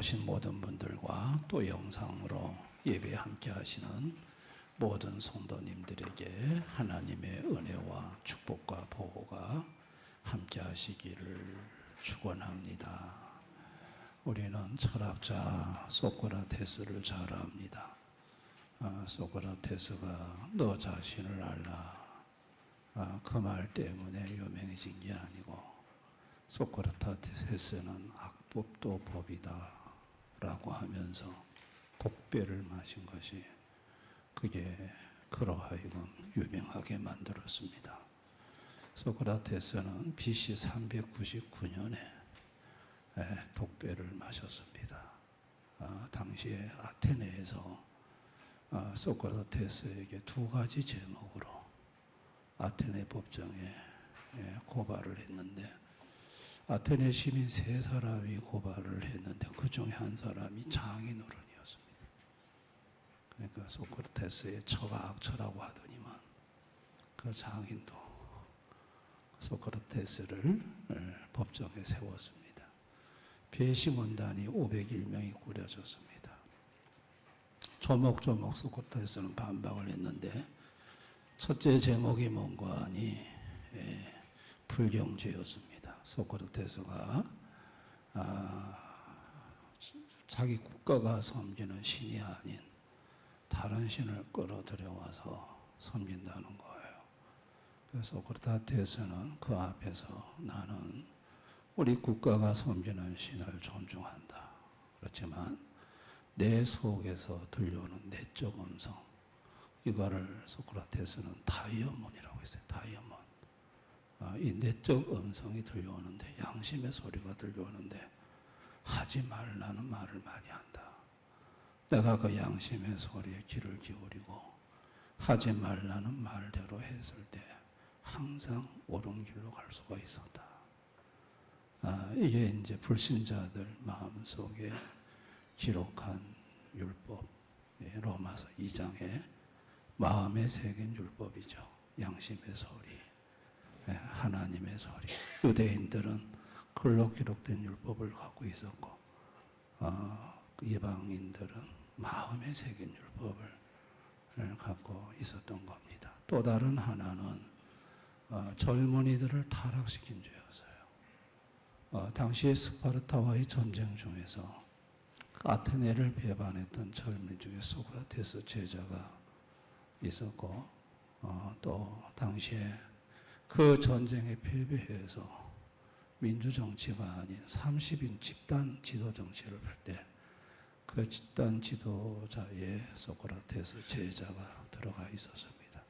나오신 모든 분들과 또 영상으로 예배에 함께 하시는 모든 성도님들에게 하나님의 은혜와 축복과 보호가 함께 하시기를 축원합니다. 우리는 철학자 소크라테스를 잘 압니다. 소크라테스가 너 자신을 알라, 그 말 때문에 유명해진 게 아니고 소크라테스는 악법도 법이다 라고 하면서 독배를 마신 것이 그게 그러하여금 유명하게 만들었습니다. 소크라테스는 BC 399년에 독배를 마셨습니다. 당시에 아테네에서 소크라테스에게 두 가지 제목으로 아테네 법정에 고발을 했는데, 아테네 시민 세 사람이 고발을 했는데 그 중에 한 사람이 장인어른이었습니다. 그러니까 소크라테스의 처가 악처라고 하더니만 그 장인도 소크라테스를 법정에 세웠습니다. 배심원단이 501명이 꾸려졌습니다. 조목조목 소크라테스는 반박을 했는데, 첫째 제목이 뭔가 하니 불경죄였습니다. 소크라테스가 자기 국가가 섬기는 신이 아닌 다른 신을 끌어들여와서 섬긴다는 거예요. 그래서 소크라테스는 그 앞에서 나는 우리 국가가 섬기는 신을 존중한다. 그렇지만 내 속에서 들려오는 내적 음성, 이거를 소크라테스는 다이어몬이라고 했어요. 다이어몬. 이 내적 음성이 들려오는데, 양심의 소리가 들려오는데 하지 말라는 말을 많이 한다. 내가 그 양심의 소리에 귀를 기울이고 하지 말라는 말대로 했을 때 항상 옳은 길로 갈 수가 있었다. 이게 이제 불신자들 마음속에 기록한 율법, 로마서 2장에 마음에 새긴 율법이죠. 양심의 소리, 하나님의 소리. 유대인들은 글로 기록된 율법을 갖고 있었고, 이방인들은 마음에 새긴 율법을 갖고 있었던 겁니다. 또 다른 하나는 젊은이들을 타락시킨 죄였어요. 당시에 스파르타와의 전쟁 중에서 아테네를 배반했던 젊은이 중에 소크라테스 제자가 있었고, 또 당시에 그 전쟁에 패배해서 민주정치가 아닌 30인 집단 지도 정치를 할 때 그 집단 지도자의 소크라테스 제자가 들어가 있었습니다.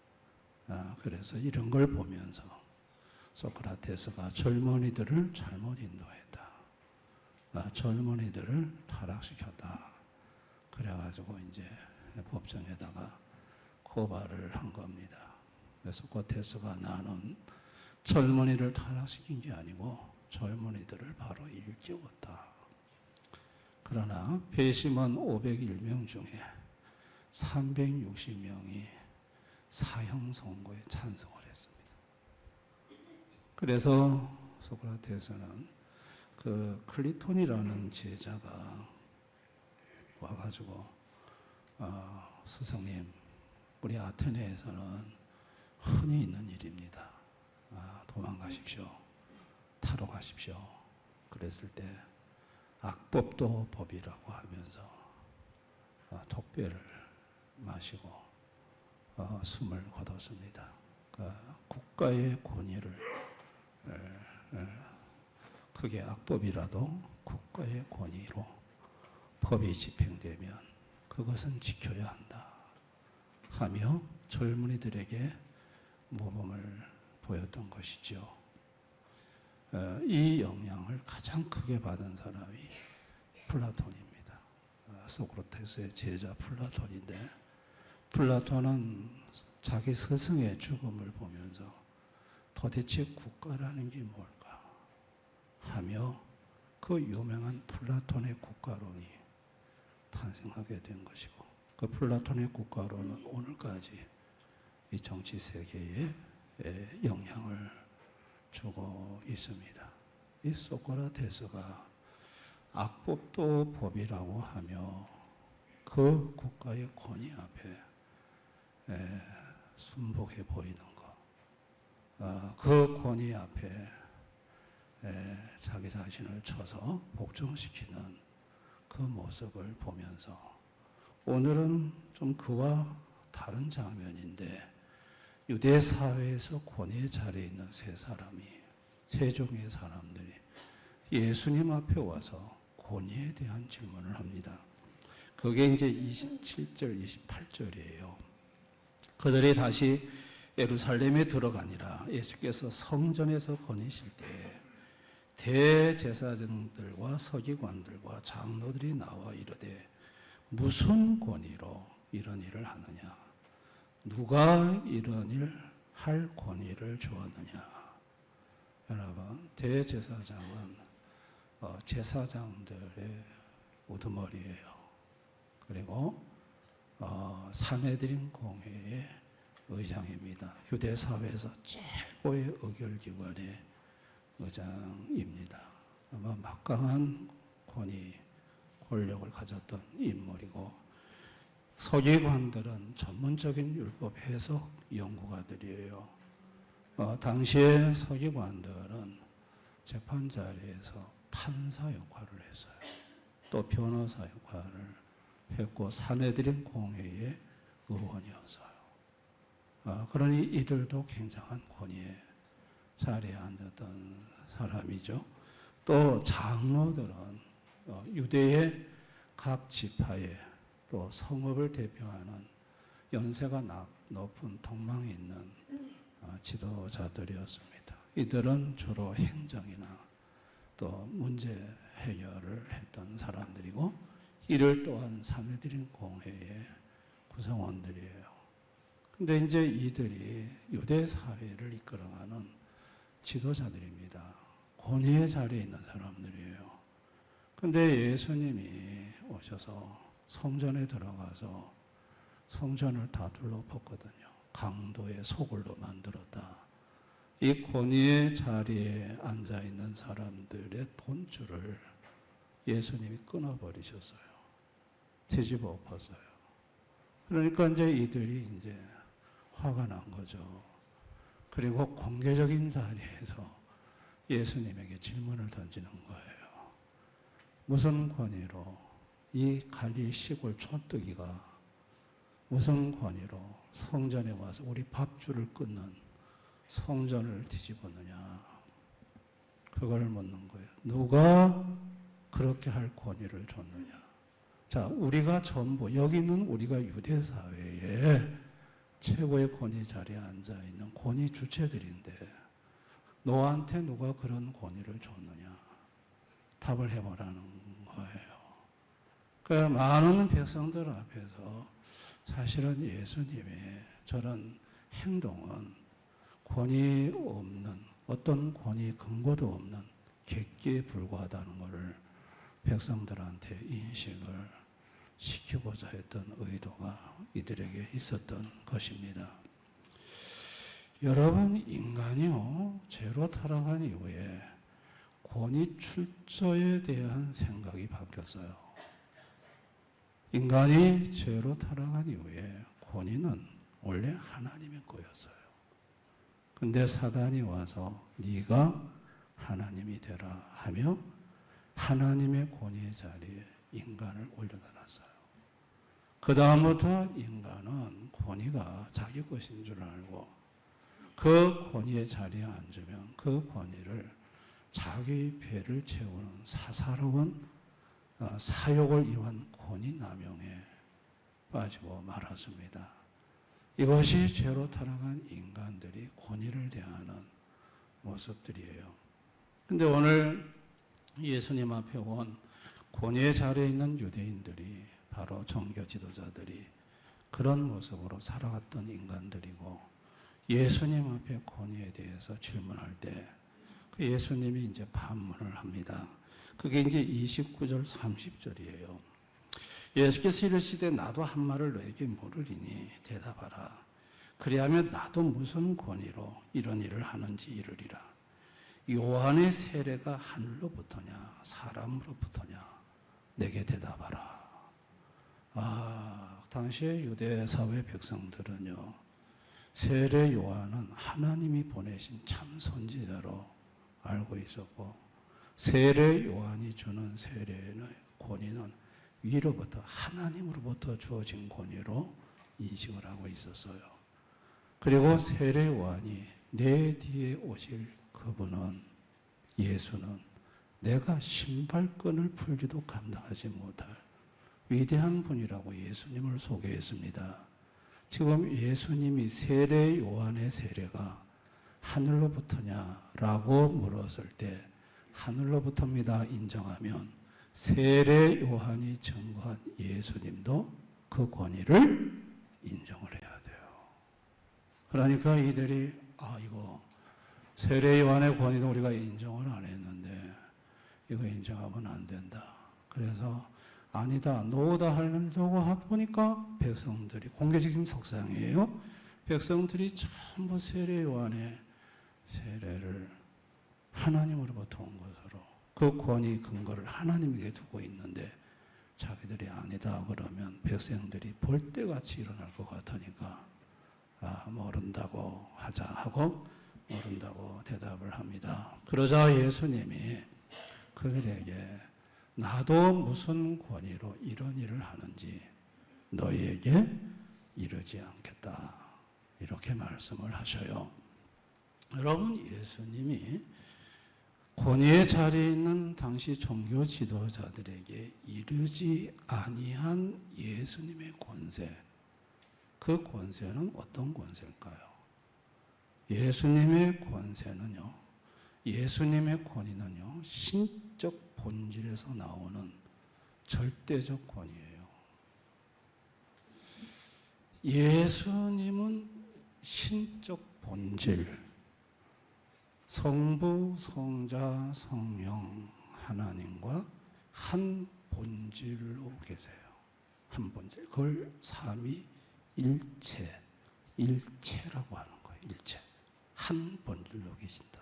그래서 이런 걸 보면서 소크라테스가 젊은이들을 잘못 인도했다, 젊은이들을 타락시켰다, 그래가지고 이제 법정에다가 고발을 한 겁니다. 소크라테스가 나는 젊은이를 타락시킨 게 아니고 젊은이들을 바로 일깨웠다. 그러나 배심원 501명 중에 360명이 사형 선고에 찬성을 했습니다. 그래서 소크라테스는 그 클리톤이라는 제자가 와가지고 스승님, 우리 아테네에서는 흔히 있는 일입니다. 도망가십시오. 타러 가십시오. 그랬을 때 악법도 법이라고 하면서 독배를 마시고 숨을 거뒀습니다. 국가의 권위를, 그게 악법이라도 국가의 권위로 법이 집행되면 그것은 지켜야 한다 하며 젊은이들에게 모범을 보였던 것이죠. 이 영향을 가장 크게 받은 사람이 플라톤입니다. 소크라테스의 제자 플라톤인데, 플라톤은 자기 스승의 죽음을 보면서 도대체 국가라는 게 뭘까 하며 그 유명한 플라톤의 국가론이 탄생하게 된 것이고, 그 플라톤의 국가론은 오늘까지 이 정치 세계에 영향을 주고 있습니다. 이 소크라테스가 악법도 법이라고 하며 그 국가의 권위 앞에 순복해 보이는 것, 그 권위 앞에 자기 자신을 쳐서 복종시키는 그 모습을 보면서 오늘은 좀 그와 다른 장면인데 유대 사회에서 권위의 자리에 있는 세 종의 사람들이 예수님 앞에 와서 권위에 대한 질문을 합니다. 그게 이제 27절, 28절이에요. 그들이 다시 예루살렘에 들어가니라. 예수께서 성전에서 거니실 때 대제사장들과 서기관들과 장로들이 나와 이르되 무슨 권위로 이런 일을 하느냐? 누가 이런 일 할 권위를 주었느냐? 여러분, 대제사장은 제사장들의 우두머리예요. 그리고 산헤드린 공회의 의장입니다. 유대 사회에서 최고의 의결기관의 의장입니다. 아마 막강한 권력을 가졌던 인물이고, 서기관들은 전문적인 율법 해석 연구가들이에요. 당시에 서기관들은 재판 자리에서 판사 역할을 했어요. 또 변호사 역할을 했고 산헤드린 공회의 의원이었어요. 그러니 이들도 굉장한 권위의 자리에 앉았던 사람이죠. 또 장로들은 유대의 각 지파에 또 성읍을 대표하는 연세가 높은 덕망이 있는 지도자들이었습니다. 이들은 주로 행정이나 또 문제 해결을 했던 사람들이고, 이를 또한 산헤드린 공회의 구성원들이에요. 근데 이제 이들이 유대 사회를 이끌어가는 지도자들입니다. 권위의 자리에 있는 사람들이에요. 근데 예수님이 오셔서 성전에 들어가서 성전을 다 둘러봤거든요. 강도의 소굴로 만들었다. 이 권위의 자리에 앉아있는 사람들의 돈줄을 예수님이 끊어버리셨어요. 뒤집어 엎었어요. 그러니까 이제 이들이 이제 화가 난 거죠. 그리고 공개적인 자리에서 예수님에게 질문을 던지는 거예요. 무슨 권위로 이 갈릴리 시골 촌뜨기가 무슨 권위로 성전에 와서 우리 밥줄을 끊는 성전을 뒤집었느냐? 그걸 묻는 거예요. 누가 그렇게 할 권위를 줬느냐? 자, 우리가 전부 여기 있는 우리가 유대 사회에 최고의 권위 자리에 앉아 있는 권위 주체들인데 너한테 누가 그런 권위를 줬느냐? 답을 해보라는 거예요. 그 많은 백성들 앞에서 사실은 예수님의 저런 행동은 권위 없는, 어떤 권위 근거도 없는 객기에 불과하다는 것을 백성들한테 인식을 시키고자 했던 의도가 이들에게 있었던 것입니다. 여러분, 인간이요, 죄로 타락한 이후에 권위 출처에 대한 생각이 바뀌었어요. 인간이 죄로 타락한 이후에 권위는 원래 하나님의 거였어요. 근데 사단이 와서 네가 하나님이 되라 하며 하나님의 권위의 자리에 인간을 올려다 놨어요. 그 다음부터 인간은 권위가 자기 것인 줄 알고 그 권위의 자리에 앉으면 그 권위를 자기 배를 채우는 사사로운 사욕을 이용한 권위 남용에 빠지고 말았습니다. 이것이 죄로 타락한 인간들이 권위를 대하는 모습들이에요. 근데 오늘 예수님 앞에 온 권위의 자리에 있는 유대인들이 바로 종교 지도자들이 그런 모습으로 살아갔던 인간들이고, 예수님 앞에 권위에 대해서 질문할 때 예수님이 이제 반문을 합니다. 그게 이제 29절 30절이에요. 예수께서 이르시되 나도 한 말을 너에게 물으리니 대답하라. 그리하면 나도 무슨 권위로 이런 일을 하는지 이르리라. 요한의 세례가 하늘로부터냐 사람으로부터냐 내게 대답하라. 당시의 유대 사회 백성들은요, 세례 요한은 하나님이 보내신 참 선지자로 알고 있었고, 세례 요한이 주는 세례의 권위는 위로부터 하나님으로부터 주어진 권위로 인식을 하고 있었어요. 그리고 세례 요한이 내 뒤에 오실 그분은, 예수는 내가 신발끈을 풀지도 감당하지 못할 위대한 분이라고 예수님을 소개했습니다. 지금 예수님이 세례 요한의 세례가 하늘로부터냐라고 물었을 때 하늘로부터입니다 인정하면, 세례 요한이 증거한 예수님도 그 권위를 인정을 해야 돼요. 그러니까 이들이 이거 세례 요한의 권위도 우리가 인정을 안 했는데 이거 인정하면 안 된다. 그래서 아니다, 노다 하려고 보니까 백성들이, 공개적인 석상이에요. 백성들이 전부 세례 요한의 세례를 하나님으로부터 온 것으로 그 권위 근거를 하나님에게 두고 있는데 자기들이 아니다 그러면 백성들이 볼때같이 일어날 것 같으니까 모른다고 하자 하고 모른다고 대답을 합니다. 그러자 예수님이 그들에게 나도 무슨 권위로 이런 일을 하는지 너희에게 이르지 않겠다, 이렇게 말씀을 하셔요. 여러분, 예수님이 권위의 자리에 있는 당시 종교 지도자들에게 이르지 아니한 예수님의 권세, 그 권세는 어떤 권세일까요? 예수님의 권세는요, 예수님의 권위는요, 신적 본질에서 나오는 절대적 권위예요. 예수님은 신적 본질, 성부, 성자, 성령 하나님과 한 본질로 계세요. 한 본질. 그걸 삼위일체, 일체라고 하는 거예요. 일체. 한 본질로 계신다.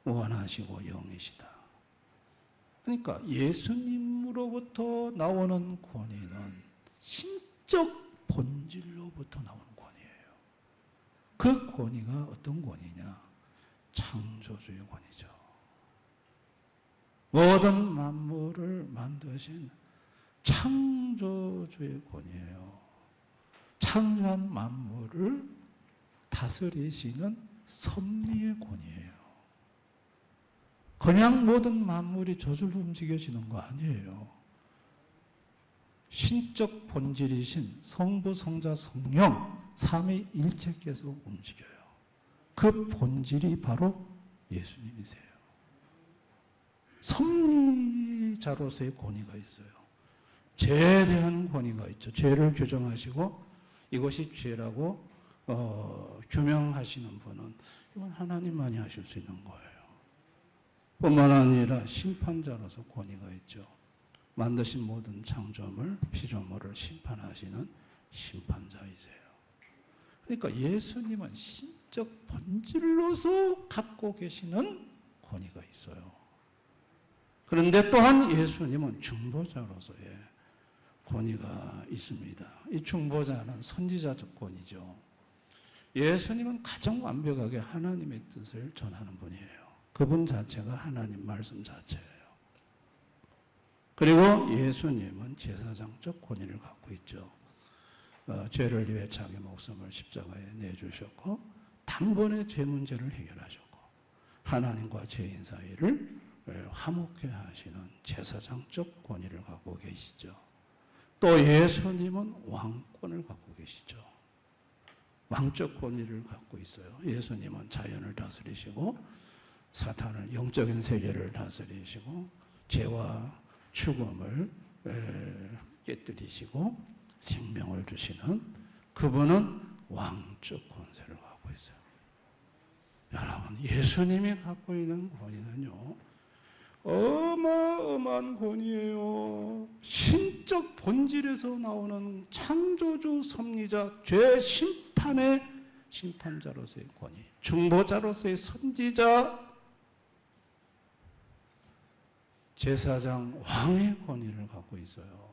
원하시고 영이시다. 그러니까 예수님으로부터 나오는 권위는 신적 본질로부터 나오는 권위예요. 그 권위가 어떤 권위냐? 창조주의 권위죠. 모든 만물을 만드신 창조주의 권위예요. 창조한 만물을 다스리시는 섭리의 권위예요. 그냥 모든 만물이 저절로 움직여지는 거 아니에요. 신적 본질이신 성부, 성자, 성령 삼위일체께서 움직여요. 그 본질이 바로 예수님이세요. 섭리자로서의 권위가 있어요. 죄에 대한 권위가 있죠. 죄를 규정하시고 이것이 죄라고 규명하시는 분은 이건 하나님만이 하실 수 있는 거예요. 뿐만 아니라 심판자로서 권위가 있죠. 만드신 모든 창조물, 피조물을 심판하시는 심판자이세요. 그러니까 예수님은 신적 본질로서 갖고 계시는 권위가 있어요. 그런데 또한 예수님은 중보자로서의 권위가 있습니다. 이 중보자는 선지자적 권위죠. 예수님은 가장 완벽하게 하나님의 뜻을 전하는 분이에요. 그분 자체가 하나님 말씀 자체예요. 그리고 예수님은 제사장적 권위를 갖고 있죠. 죄를 위해 자기 목숨을 십자가에 내주셨고 단번에 죄 문제를 해결하셨고 하나님과 죄인 사이를 화목케 하시는 제사장적 권위를 갖고 계시죠. 또 예수님은 왕권을 갖고 계시죠. 왕적 권위를 갖고 있어요. 예수님은 자연을 다스리시고 사탄을, 영적인 세계를 다스리시고 죄와 죽음을 깨뜨리시고 생명을 주시는 그분은 왕적 권세를 갖고 있어요. 여러분, 예수님이 갖고 있는 권위는요, 어마어마한 권위예요. 신적 본질에서 나오는 창조주, 섭리자, 죄 심판의 심판자로서의 권위, 중보자로서의 선지자, 제사장 왕의 권위를 갖고 있어요.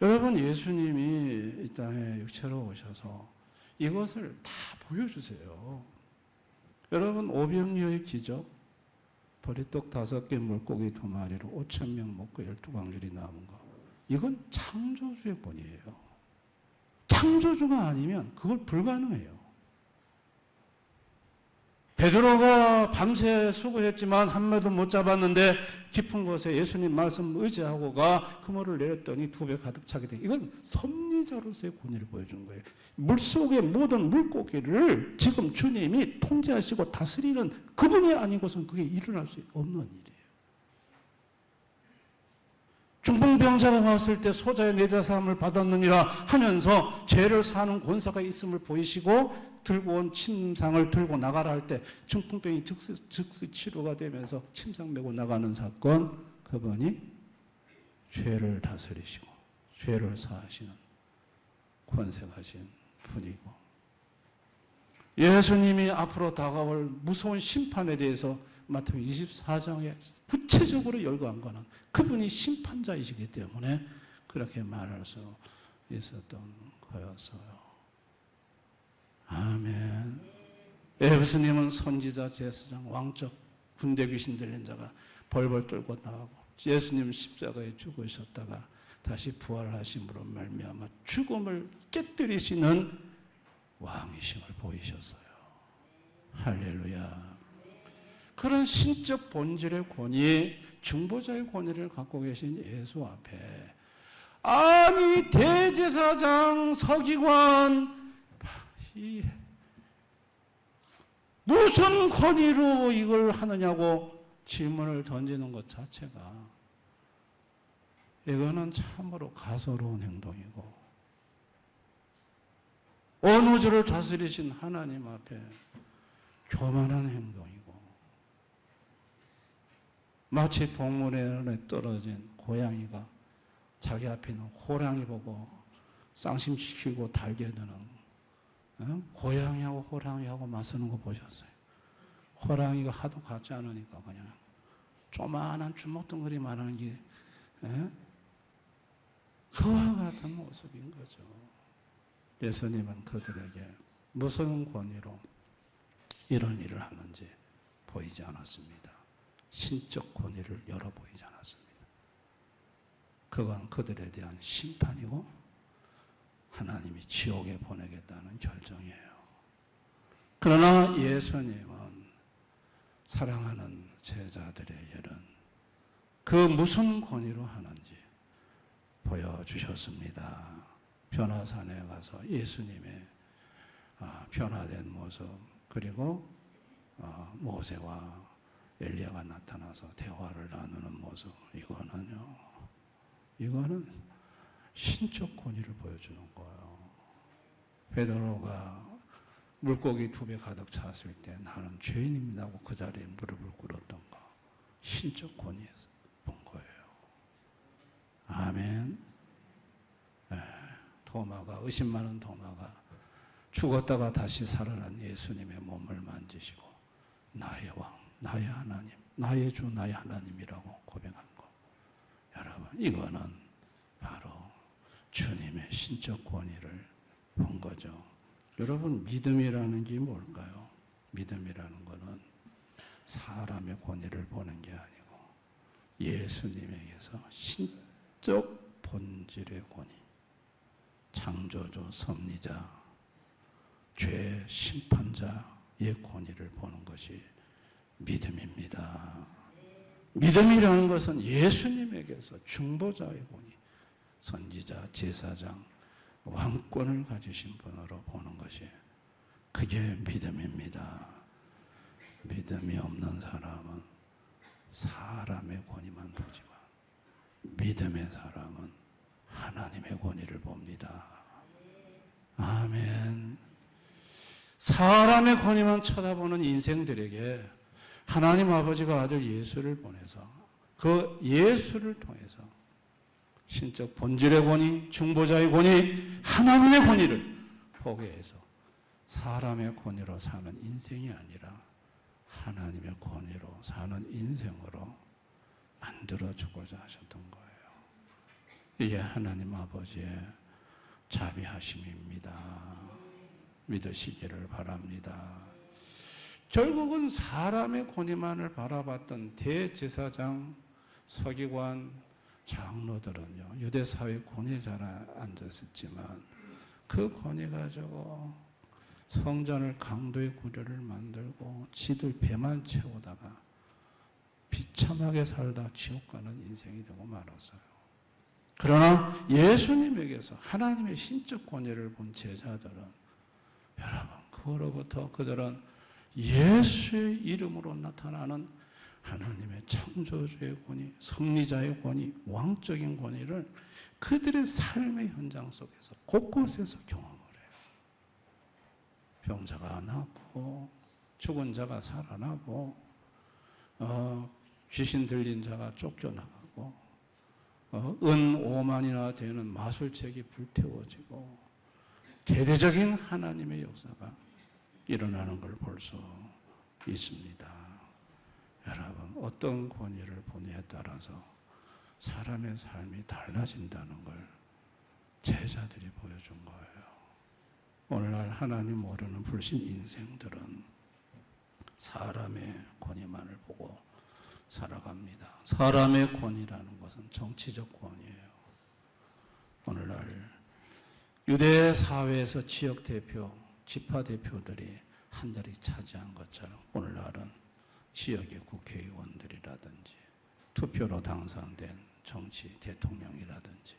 여러분, 예수님이 이 땅에 육체로 오셔서 이것을 다 보여주세요. 여러분, 오병이어의 기적, 보리떡 5개, 물고기 2마리로 5,000명 먹고 12광줄이 남은 거, 이건 창조주의 권위예요. 창조주가 아니면 그걸 불가능해요. 베드로가 밤새 수고했지만 한 마리도 못 잡았는데 깊은 곳에 예수님 말씀 의지하고가 그물을 내렸더니 2배 가득 차게 된, 이건 섭리자로서의 권위를 보여주는 거예요. 물속의 모든 물고기를 지금 주님이 통제하시고 다스리는 그분이 아니고선 그게 일어날 수 없는 일이에요. 중풍병자가 왔을 때 소자의 내자사함을 받았느니라 하면서 죄를 사는 권사가 있음을 보이시고 들고 온 침상을 들고 나가라 할 때 중풍병이 즉시 치료가 되면서 침상 메고 나가는 사건, 그분이 죄를 다스리시고 죄를 사하시는 권세 가신 분이고, 예수님이 앞으로 다가올 무서운 심판에 대해서 마태복음 24장에 구체적으로 열거한 것은 그분이 심판자이시기 때문에 그렇게 말할 수 있었던 거였어요. 아멘. 예수님은 선지자, 제사장, 왕적 군대 귀신 들린 자가 벌벌 떨고 나가고, 예수님은 십자가에 죽으셨다가 다시 부활하심으로 말미암아 죽음을 깨뜨리시는 왕이심을 보이셨어요. 할렐루야. 그런 신적 본질의 권위, 중보자의 권위를 갖고 계신 예수 앞에, 아니 대제사장, 서기관, 무슨 권위로 이걸 하느냐고 질문을 던지는 것 자체가, 이거는 참으로 가소로운 행동이고, 온 우주를 다스리신 하나님 앞에 교만한 행동이고, 마치 동물원에 떨어진 고양이가 자기 앞에 있는 호랑이 보고 쌍심시키고 달겨드는, 고양이하고 호랑이하고 맞서는 거 보셨어요? 호랑이가 하도 같지 않으니까 그냥 조만한 주먹덩어리만 하는 게 그와 같은 모습인 거죠. 예수님은 그들에게 무슨 권위로 이런 일을 하는지 보이지 않았습니다. 신적 권위를 열어 보이지 않았습니다. 그건 그들에 대한 심판이고 하나님이 지옥에 보내겠다는 결정이에요. 그러나 예수님은 사랑하는 제자들의 일은 그 무슨 권위로 하는지 보여주셨습니다. 변화산에 가서 예수님의 변화된 모습, 그리고 모세와 엘리야가 나타나서 대화를 나누는 모습, 이거는 신적 권위를 보여주는 거예요. 베드로가 물고기 2배 가득 찼을 때 나는 죄인입니다 하고 그 자리에 무릎을 꿇었던 거, 신적 권위에서 본 거예요. 아멘. 도마가, 의심 많은 도마가 죽었다가 다시 살아난 예수님의 몸을 만지시고 나의 왕, 나의 하나님, 나의 주, 나의 하나님이라고 고백한 거, 여러분, 이거는 바로 주님의 신적 권위를 본 거죠. 여러분, 믿음이라는 게 뭘까요? 믿음이라는 것은 사람의 권위를 보는 게 아니고 예수님에게서 신적 본질의 권위, 창조주, 섭리자, 죄 심판자의 권위를 보는 것이 믿음입니다. 믿음이라는 것은 예수님에게서 중보자의 권위, 선지자, 제사장, 왕권을 가지신 분으로 보는 것이, 그게 믿음입니다. 믿음이 없는 사람은 사람의 권위만 보지만 믿음의 사람은 하나님의 권위를 봅니다. 아멘. 사람의 권위만 쳐다보는 인생들에게 하나님 아버지가 아들 예수를 보내서 그 예수를 통해서 신적 본질의 권위, 중보자의 권위, 하나님의 권위를 보게 해서 사람의 권위로 사는 인생이 아니라 하나님의 권위로 사는 인생으로 만들어주고자 하셨던 거예요. 이게 하나님 아버지의 자비하심입니다. 믿으시기를 바랍니다. 결국은 사람의 권위만을 바라봤던 대제사장, 서기관, 장로들은요, 유대사회 권위자에 앉았었지만 그 권위 가지고 성전을 강도의 구려를 만들고 지들 배만 채우다가 비참하게 살다 지옥 가는 인생이 되고 말았어요. 그러나 예수님에게서 하나님의 신적 권위를 본 제자들은 여러분, 그로부터 그들은 예수의 이름으로 나타나는 하나님의 창조주의 권위, 승리자의 권위, 왕적인 권위를 그들의 삶의 현장 속에서 곳곳에서 경험을 해요. 병자가 낫고 죽은 자가 살아나고 귀신 들린 자가 쫓겨나가고 은 5만이나 되는 마술책이 불태워지고 대대적인 하나님의 역사가 일어나는 걸 볼 수 있습니다. 여러분, 어떤 권위를 보느냐에 따라서 사람의 삶이 달라진다는 걸 제자들이 보여준 거예요. 오늘날 하나님 모르는 불신 인생들은 사람의 권위만을 보고 살아갑니다. 사람의 권위라는 것은 정치적 권위예요. 오늘날 유대 사회에서 지역 대표, 지파 대표들이 한 자리 차지한 것처럼 오늘날은 지역의 국회의원들이라든지 투표로 당선된 정치 대통령이라든지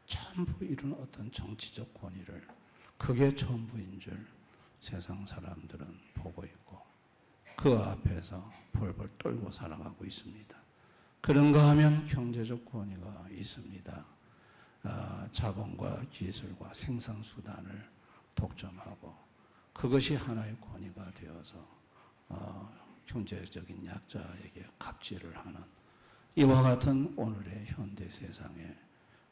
전부 이런 어떤 정치적 권위를 그게 전부인 줄 세상 사람들은 보고 있고 그 앞에서 벌벌 떨고 살아가고 있습니다. 그런가 하면 경제적 권위가 있습니다. 자본과 기술과 생산수단을 독점하고 그것이 하나의 권위가 되어서 경제적인 약자에게 갑질을 하는 이와 같은 오늘의 현대 세상의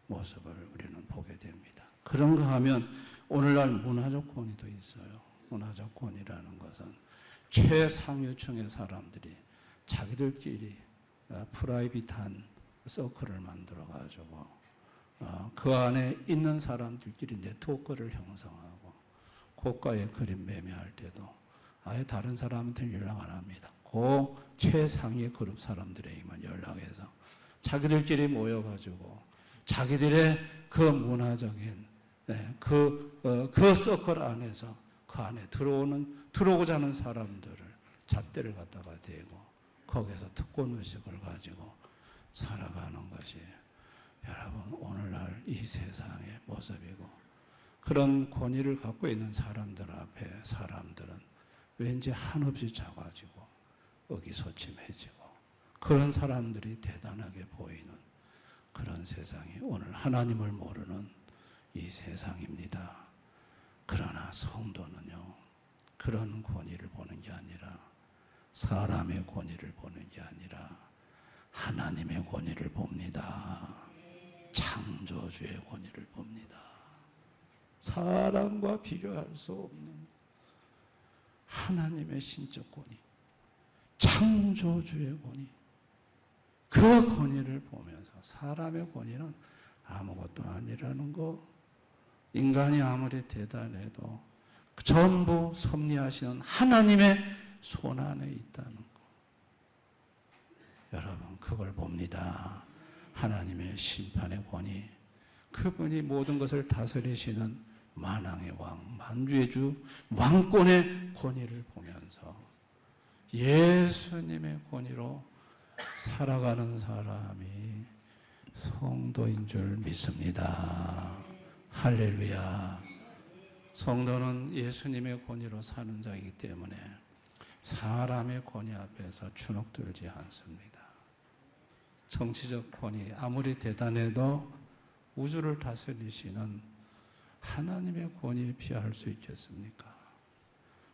모습을 우리는 보게 됩니다. 그런가 하면 오늘날 문화적 권위도 있어요. 문화적 권위라는 것은 최상위층의 사람들이 자기들끼리 프라이빗한 서클을 만들어 가지고 그 안에 있는 사람들끼리 네트워크를 형성하고 고가의 그림 매매할 때도 아예 다른 사람한테 연락 안 합니다. 그 최상위 그룹 사람들에게만 연락해서 자기들끼리 모여가지고 자기들의 그 문화적인 그 서클 안에서 그 안에 들어오고자 하는 사람들을 잣대를 갖다가 대고 거기서 특권의식을 가지고 살아가는 것이 여러분 오늘날 이 세상의 모습이고 그런 권위를 갖고 있는 사람들 앞에 사람들은 왠지 한없이 작아지고 의기소침해지고 그런 사람들이 대단하게 보이는 그런 세상이 오늘 하나님을 모르는 이 세상입니다. 그러나 성도는요, 그런 권위를 보는 게 아니라 사람의 권위를 보는 게 아니라 하나님의 권위를 봅니다. 창조주의 권위를 봅니다. 사람과 비교할 수 없는 하나님의 신적 권위, 창조주의 권위, 그 권위를 보면서 사람의 권위는 아무것도 아니라는 거, 인간이 아무리 대단해도 전부 섭리하시는 하나님의 손 안에 있다는 거. 여러분, 그걸 봅니다. 하나님의 심판의 권위, 그분이 모든 것을 다스리시는 만왕의 왕, 만주의 주, 왕권의 권위를 보면서 예수님의 권위로 살아가는 사람이 성도인 줄 믿습니다. 할렐루야. 성도는 예수님의 권위로 사는 자이기 때문에 사람의 권위 앞에서 주눅들지 않습니다. 정치적 권위 아무리 대단해도 우주를 다스리시는 하나님의 권위에 비할 수 있겠습니까?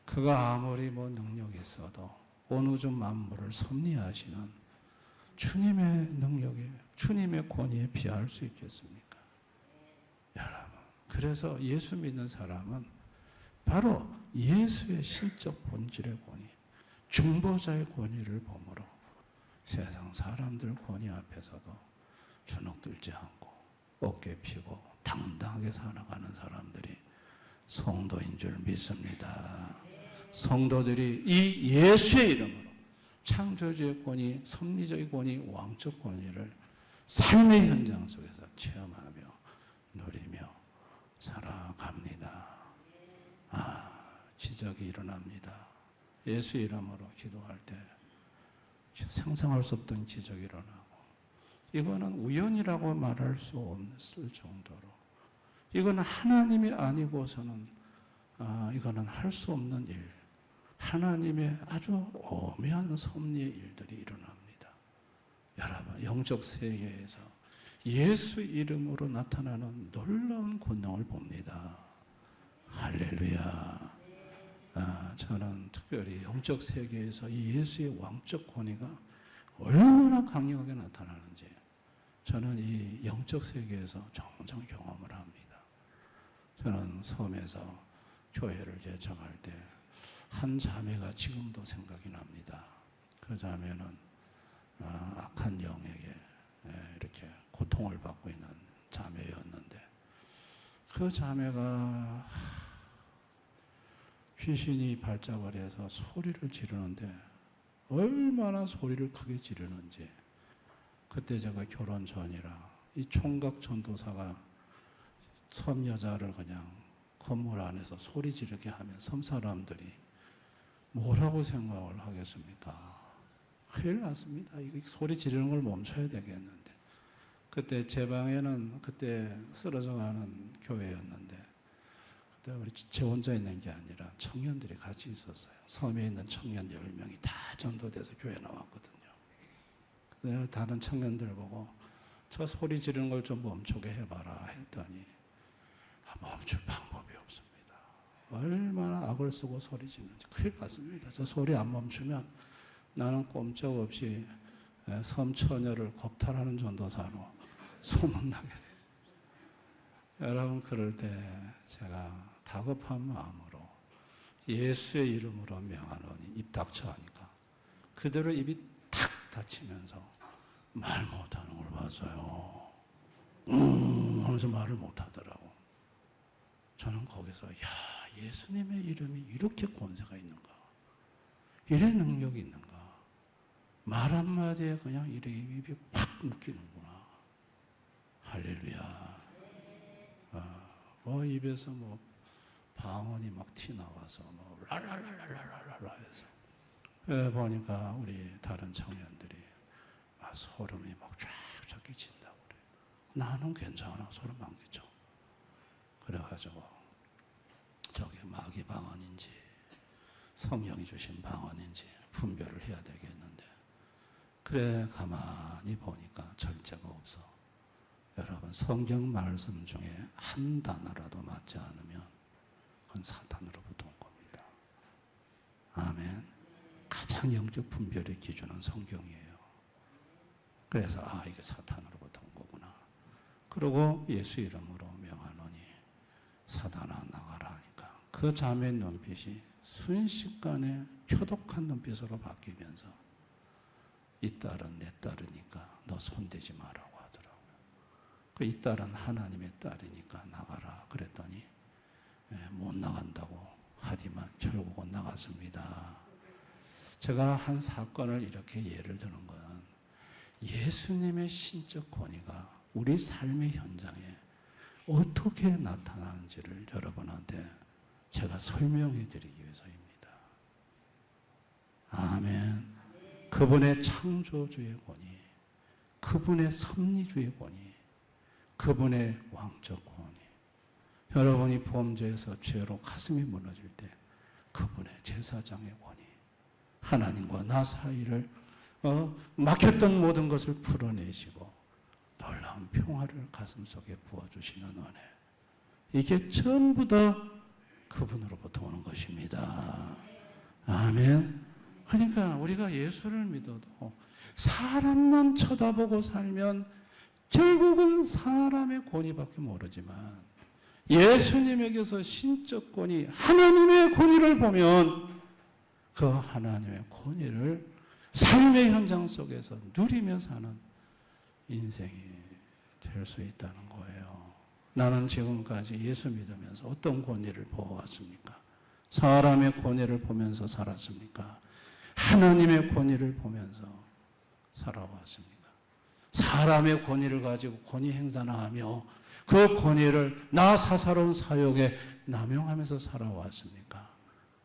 그가 아무리 능력이 있어도 온 우주 만물을 섭리하시는 주님의 능력에, 주님의 권위에 비할 수 있겠습니까? 여러분, 그래서 예수 믿는 사람은 바로 예수의 신적 본질의 권위, 중보자의 권위를 보므로 세상 사람들 권위 앞에서도 주눅들지 않고 어깨 펴고 당당하게 살아가는 사람들이 성도인 줄 믿습니다. 성도들이 이 예수의 이름으로 창조주의 권위, 섭리적인 권위, 왕적 권위를 삶의 현장 속에서 체험하며 누리며 살아갑니다. 기적이 일어납니다. 예수 이름으로 기도할 때 상상할 수 없던 기적이 일어나고, 이거는 우연이라고 말할 수 없을 정도로, 이거는 하나님이 아니고서는 이거는 할 수 없는 일, 하나님의 아주 오묘한 섭리의 일들이 일어납니다. 여러분, 영적 세계에서 예수 이름으로 나타나는 놀라운 권능을 봅니다. 할렐루야. 저는 특별히 영적 세계에서 이 예수의 왕적 권위가 얼마나 강력하게 나타나는지 저는 이 영적 세계에서 종종 경험을 합니다. 저는 섬에서 교회를 개척할 때 한 자매가 지금도 생각이 납니다. 그 자매는 악한 영에게 이렇게 고통을 받고 있는 자매였는데, 그 자매가 귀신이 발작을 해서 소리를 지르는데 얼마나 소리를 크게 지르는지, 그때 제가 결혼 전이라 이 총각 전도사가 섬 여자를 그냥 건물 안에서 소리 지르게 하면 섬 사람들이 뭐라고 생각을 하겠습니까? 큰일 났습니다. 이거 소리 지르는 걸 멈춰야 되겠는데, 그때 제 방에는 그때 쓰러져 가는 교회였는데, 그때 우리 제 혼자 있는 게 아니라 청년들이 같이 있었어요. 섬에 있는 청년 10명이 다 전도돼서 교회 나왔거든요. 그래서 다른 청년들 보고 저 소리 지르는 걸 좀 멈추게 해봐라 했더니 멈출 방법이 없습니다. 얼마나 악을 쓰고 소리 지르는지 큰일 났습니다. 저 소리 안 멈추면 나는 꼼짝없이 섬 처녀를 겁탈하는 전도사로 소문나게 되죠. 여러분, 그럴 때 제가 다급한 마음으로 예수의 이름으로 명하노니 입 닥쳐 하니까 그대로 입이 탁 닫히면서 말 못하는 걸 봤어요. 하면서 말을 못하더라고. 저는 거기서 예수님의 이름이 이렇게 권세가 있는가, 이래 능력이 있는가, 말 한마디에 그냥 이래 입이 팍 묶이는구나. 할렐루야. 입에서 방언이 막 튀나와서 랄랄랄랄랄랄라 해서 보니까 우리 다른 청년들이 소름이 막 쫙쫙 끼친다고 그래. 나는 괜찮아, 소름 안 끼쳐. 그래가지고 저게 마귀 방언인지 성령이 주신 방언인지 분별을 해야 되겠는데, 그래 가만히 보니까 절제가 없어. 여러분, 성경 말씀 중에 한 단어라도 맞지 않으면 그건 사탄으로부터 온 겁니다. 아멘. 가장 영적 분별의 기준은 성경이에요. 그래서 이게 사탄으로부터 온 거구나. 그리고 예수 이름으로 명하노니 사탄아 나가라 하니까 그 자매의 눈빛이 순식간에 표독한 눈빛으로 바뀌면서 이 딸은 내 딸이니까 너 손대지 마라고 하더라고요. 이 딸은 하나님의 딸이니까 나가라 그랬더니 못 나간다고 하지만 결국은 나갔습니다. 제가 한 사건을 이렇게 예를 드는 것은 예수님의 신적 권위가 우리 삶의 현장에 어떻게 나타나는지를 여러분한테 제가 설명해 드리기 위해서입니다. 아멘. 그분의 창조주의 권위, 그분의 섭리주의 권위, 그분의 왕적 권위. 여러분이 범죄에서 죄로 가슴이 무너질 때 그분의 제사장의 권위, 하나님과 나 사이를 막혔던 모든 것을 풀어내시고 놀라운 평화를 가슴속에 부어주시는 은혜, 이게 전부 다 그분으로부터 오는 것입니다. 아멘. 그러니까 우리가 예수를 믿어도 사람만 쳐다보고 살면 결국은 사람의 권위밖에 모르지만, 예수님에게서 신적 권위, 하나님의 권위를 보면 그 하나님의 권위를 삶의 현장 속에서 누리며 사는 인생이 될 수 있다는 거예요. 나는 지금까지 예수 믿으면서 어떤 권위를 보아왔습니까? 사람의 권위를 보면서 살았습니까? 하나님의 권위를 보면서 살아왔습니까? 사람의 권위를 가지고 권위 행사나 하며 그 권위를 나 사사로운 사역에 남용하면서 살아왔습니까?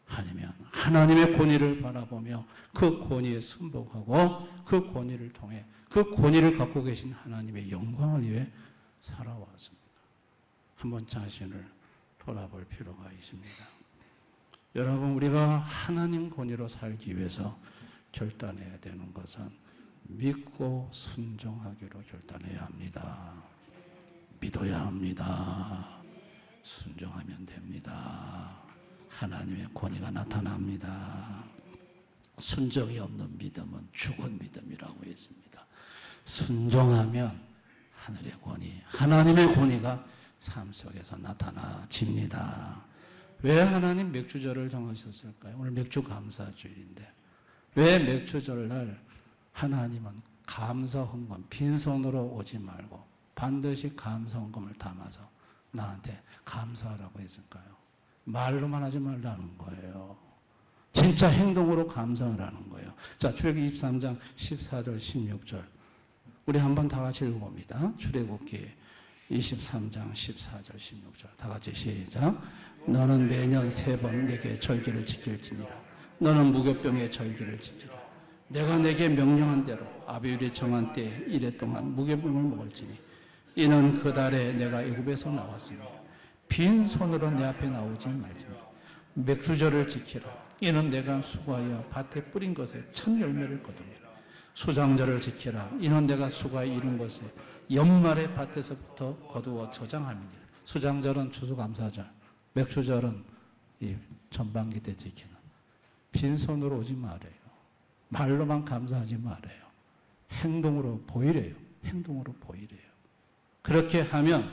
아니면 하나님의 권위를 바라보며 그 권위에 순복하고 그 권위를 통해 그 권위를 갖고 계신 하나님의 영광을 위해 살아왔습니다. 한번 자신을 돌아볼 필요가 있습니다. 여러분, 우리가 하나님 권위로 살기 위해서 결단해야 되는 것은 믿고 순종하기로 결단해야 합니다. 믿어야 합니다. 순종하면 됩니다. 하나님의 권위가 나타납니다. 순종이 없는 믿음은 죽은 믿음이라고 했습니다. 순종하면 하늘의 권위, 하나님의 권위가 삶 속에서 나타나집니다. 왜 하나님 맥주절을 정하셨을까요? 오늘 맥주 감사주일인데 왜 맥주절날 하나님은 감사 헌금, 빈손으로 오지 말고 반드시 감사 헌금을 담아서 나한테 감사하라고 했을까요? 말로만 하지 말라는 거예요. 진짜 행동으로 감사하라는 거예요. 자, 출애굽기 23장 14절 16절 우리 한번 다 같이 읽어봅니다. 출애굽기 23장 14절 16절 다 같이 시작. 너는 매년 3번 내게 절기를 지킬지니라. 너는 무교병의 절기를 지키라. 내가 내게 명령한 대로 아비율이 정한 때에 이래 동안 무교병을 먹을지니 이는 그 달에 내가 애굽에서 나왔습니다. 빈손으로 내 앞에 나오지 말지니 맥주절을 지키라. 이는 내가 수고하여 밭에 뿌린 것에 첫 열매를 거두니라. 수장절을 지키라. 이는 내가 수고하여 이룬 것에 연말에 밭에서부터 거두어 저장함이니라. 수장절은 추수감사절, 맥주절은 이 전반기 때 지키는. 빈손으로 오지 말아요. 말로만 감사하지 말아요. 행동으로 보이래요. 행동으로 보이래요. 그렇게 하면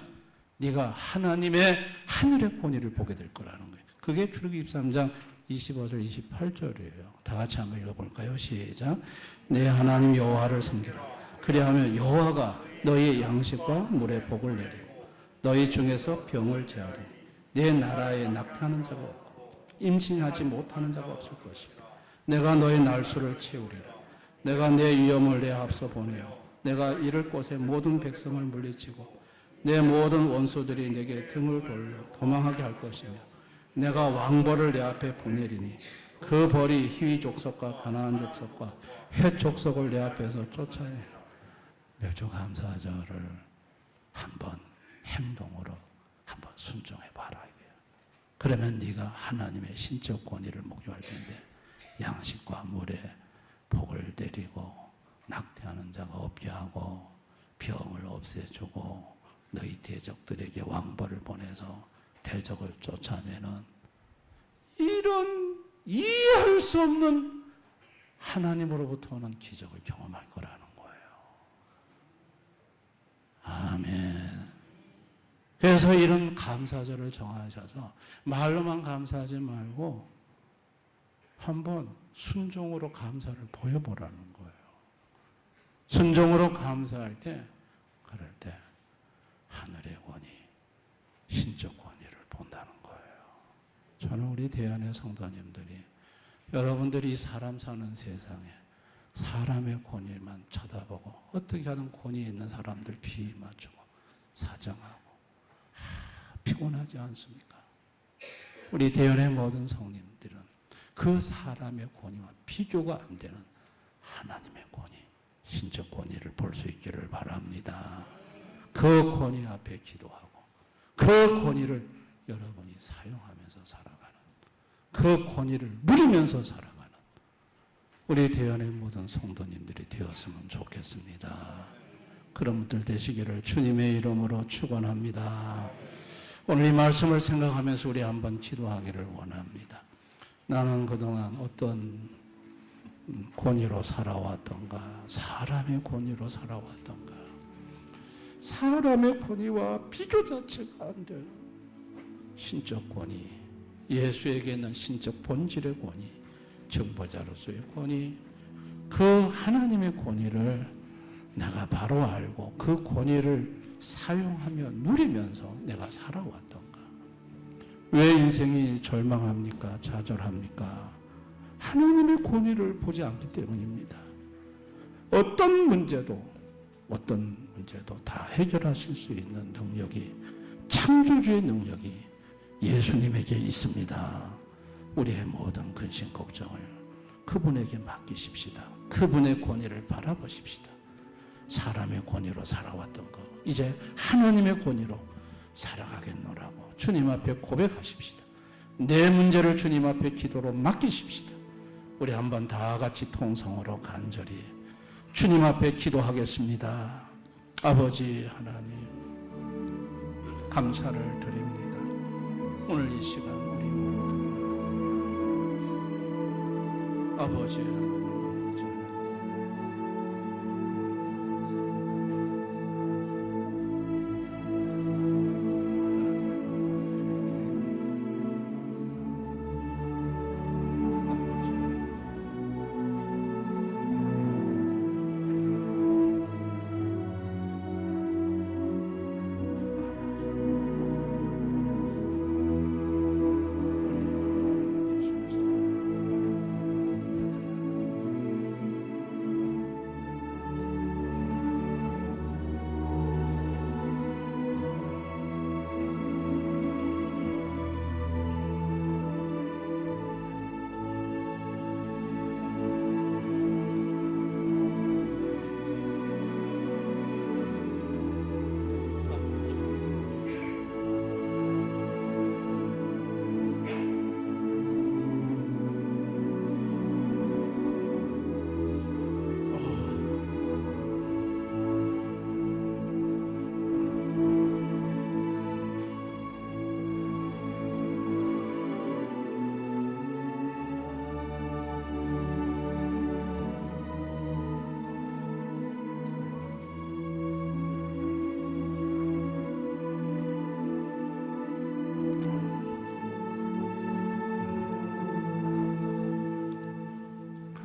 네가 하나님의 하늘의 권위를 보게 될 거라는 거예요. 그게 출애굽기 23장 25절 28절이에요. 다 같이 한번 읽어볼까요? 시작. 내 하나님 여호와를 섬기라. 그리하면 여호와가 너희의 양식과 물의 복을 내리고 너희 중에서 병을 제하리. 내 나라에 낙태하는 자가 없고 임신하지 못하는 자가 없을 것이고 내가 너의 날수를 채우리라. 내가 내 위엄을 내 앞서 보내어 내가 이를 곳에 모든 백성을 물리치고 내 모든 원수들이 내게 등을 돌려 도망하게 할 것이며 내가 왕벌을 내 앞에 보내리니 그 벌이 히위 족속과 가나안 족속과 헷 족속을 내 앞에서 쫓아내라. 맥주 감사절을 한번 행동으로 한번 순종해 봐라 이거예요. 그러면 네가 하나님의 신적 권위를 목표할 텐데 양식과 물에 복을 내리고 낙태하는 자가 없게 하고 병을 없애주고 너희 대적들에게 왕벌을 보내서 대적을 쫓아내는 이런 이해할 수 없는 하나님으로부터 오는 기적을 경험할 거라는 거예요. 아멘. 그래서 이런 감사절을 정하셔서 말로만 감사하지 말고 한번 순종으로 감사를 보여보라는 거예요. 순종으로 감사할 때, 그럴 때 하늘의 권위, 신적 권위를 본다는 거예요. 저는 우리 대안의 성도님들이 여러분들이 사람 사는 세상에 사람의 권위만 쳐다보고 어떻게 하든 권위 있는 사람들 비위 맞추고 사정하고 피곤하지 않습니까? 우리 대안의 모든 성님들은 그 사람의 권위와 비교가 안 되는 하나님의 권위, 신적 권위를 볼 수 있기를 바랍니다. 그 권위 앞에 기도하고 그 권위를 여러분이 사용하면서 살아가는, 그 권위를 누리면서 살아가는 우리 대안의 모든 성도님들이 되었으면 좋겠습니다. 그런 분들 되시기를 주님의 이름으로 축원합니다. 오늘 이 말씀을 생각하면서 우리 한번 기도하기를 원합니다. 나는 그동안 어떤 권위로 살아왔던가, 사람의 권위로 살아왔던가, 사람의 권위와 비교 자체가 안 되는 신적 권위, 예수에게는 신적 본질의 권위, 증보자로서의 권위, 그 하나님의 권위를 내가 바로 알고 그 권위를 사용하며 누리면서 내가 살아왔던가? 왜 인생이 절망합니까? 좌절합니까? 하나님의 권위를 보지 않기 때문입니다. 어떤 문제도 다 해결하실 수 있는 능력이, 창조주의 능력이 예수님에게 있습니다. 우리의 모든 근심 걱정을 그분에게 맡기십시다. 그분의 권위를 바라보십시다. 사람의 권위로 살아왔던 거 이제 하나님의 권위로 살아가겠노라고 주님 앞에 고백하십시다. 내 문제를 주님 앞에 기도로 맡기십시다. 우리 한번 다 같이 통성으로 간절히 주님 앞에 기도하겠습니다. 아버지 하나님, 감사를 드립니다. 오늘 이 시간 우리 모두 아버지 하나님,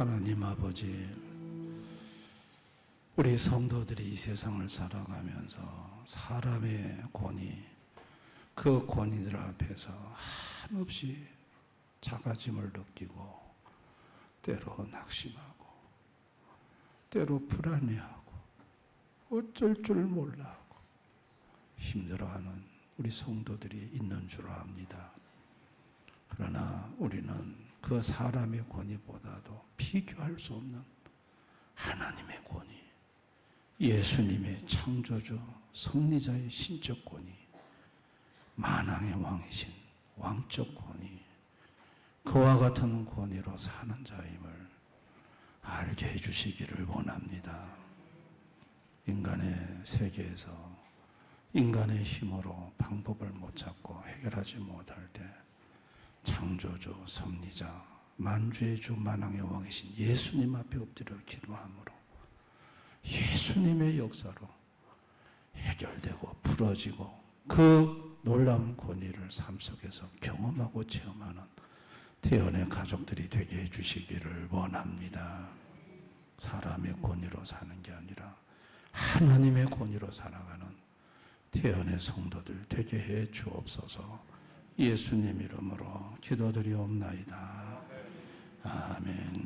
하나님 아버지, 우리 성도들이 이 세상을 살아가면서 사람의 권위, 그 권위들 앞에서 한없이 작아짐을 느끼고 때로 낙심하고 때로 불안해하고 어쩔 줄 몰라하고 힘들어하는 우리 성도들이 있는 줄 압니다. 그러나 우리는 그 사람의 권위보다도 비교할 수 없는 하나님의 권위, 예수님의 창조주 승리자의 신적 권위, 만왕의 왕이신 왕적 권위, 그와 같은 권위로 사는 자임을 알게 해주시기를 원합니다. 인간의 세계에서 인간의 힘으로 방법을 못 찾고 해결하지 못할 때 창조주, 섭리자, 만주의 주, 만왕의 왕이신 예수님 앞에 엎드려 기도함으로 예수님의 역사로 해결되고 풀어지고 그 놀라운 권위를 삶 속에서 경험하고 체험하는 태연의 가족들이 되게 해주시기를 원합니다. 사람의 권위로 사는 게 아니라 하나님의 권위로 살아가는 태연의 성도들 되게 해 주옵소서. 예수님 이름으로 기도드리옵나이다. 아멘.